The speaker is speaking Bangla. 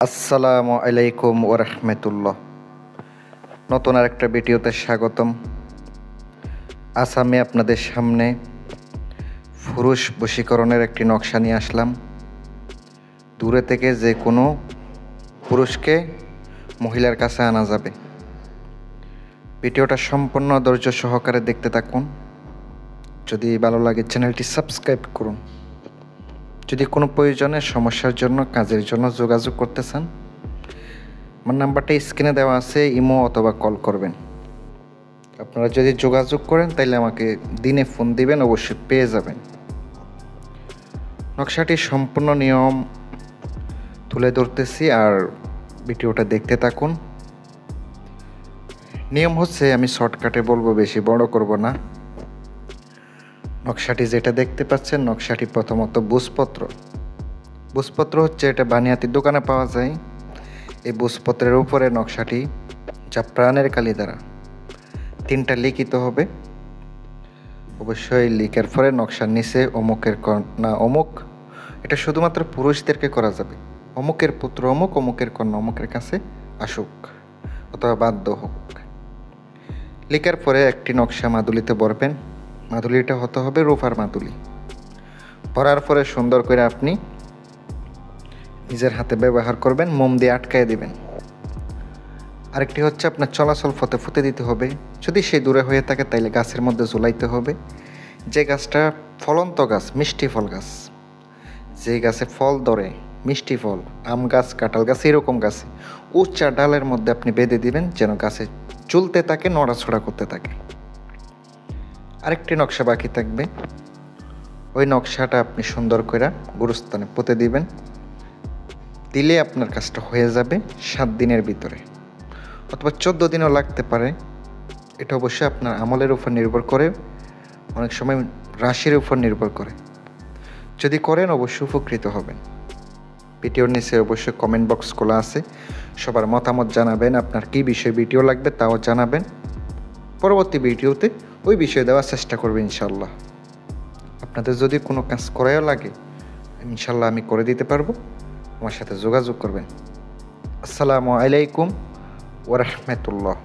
আসসালামু আলাইকুম ওয়া রাহমাতুল্লাহ। নতুন আরেকটা ভিডিওতে স্বাগতম। আজ আমি আপনাদের সামনে পুরুষ বশীকরণের একটি নকশা নিয়ে আসলাম। দূরে থেকে যে কোনো পুরুষকে মহিলার কাছে আনা যাবে। ভিডিওটা সম্পূর্ণ ধৈর্য সহকারে দেখতে থাকুন। যদি ভালো লাগে চ্যানেলটি সাবস্ক্রাইব করুন। যদি কোনো প্রয়োজনের সমস্যার জন্য কাজের জন্য যোগাযোগ করতে চান, আমার নাম্বারটা স্ক্রিনে দেওয়া আছে, ইমো অথবা কল করবেন। আপনারা যদি যোগাযোগ করেন তাহলে আমাকে দিনে ফোন দিবেন, অবশ্যই পেয়ে যাবেন। নকশাটির সম্পূর্ণ নিয়ম তুলে ধরতেছি, আর ভিডিওটা দেখতে থাকুন। নিয়ম হচ্ছে, আমি শর্টকাটে বলবো, বেশি বড় করব না। নকশাটি যেটা দেখতে পাচ্ছেন, নকশাটি প্রথমত বুঝপত্র হচ্ছে, এটা বানিয়াতির দোকানে পাওয়া যায়। এই বুঝপত্রের উপরে নকশাটি জাফরানের কালি দ্বারা 3টা লিখিত হবে। অবশ্যই লিখার পরে নকশার নিচে অমুকের কন্যা অমুক, এটা শুধুমাত্র পুরুষদেরকে করা যাবে। অমুকের পুত্র অমুক, অমুকের কন্যা অমুকের কাছে আসুক অথবা বাধ্য হোক। লিখার পরে একটি নকশা মাদুলিতে ভরবেন। মাদুলিটা হতে হবে রূপার মাদুলি। ভরার পরে সুন্দর করে আপনি নিজের হাতে ব্যবহার করবেন, মোম দিয়ে আটকায় দিবেন। আরেকটি হচ্ছে, আপনার চলাচল পথে ফুটে দিতে হবে। যদি সে দূরে হয়ে থাকে তাইলে গাছের মধ্যে ঝুলাইতে হবে। যে গাছটা ফলন্ত গাছ, মিষ্টি ফল গাছ, যে গাছে ফল ধরে, মিষ্টি ফল, আম গাছ, কাঁঠাল গাছ, এরকম গাছে উচ্চা ডালের মধ্যে আপনি বেঁধে দিবেন, যেন গাছে চলতে থাকে, নড়াছড়া করতে থাকে। আরেকটি নকশা বাকি থাকবে। ওই নকশাটা আপনি সুন্দর করে গুরুস্থানে পুঁতে দিবেন। দিলে আপনার কাজটা হয়ে যাবে 7 দিনের ভিতরে, অথবা 14 দিনও লাগতে পারে। এটা অবশ্যই আপনার আমলের উপর নির্ভর করে, অনেক সময় রাশির উপর নির্ভর করে। যদি করেন অবশ্যই উপকৃত হবেন। ভিডিওর নিচে অবশ্যই কমেন্ট বক্স খোলা আছে, সবার মতামত জানাবেন। আপনার কী বিষয়ে ভিডিও লাগবে তাও জানাবেন। পরবর্তী ভিডিওতে ওই বিষয়ে দেওয়ার চেষ্টা করবেন ইনশাল্লাহ। আপনাদের যদি কোনো কাজ করাও লাগে, ইনশাল্লাহ আমি করে দিতে পারবো। আমার সাথে যোগাযোগ করবেন। আসসালামু আলাইকুম ওয়া রাহমাতুল্লাহ।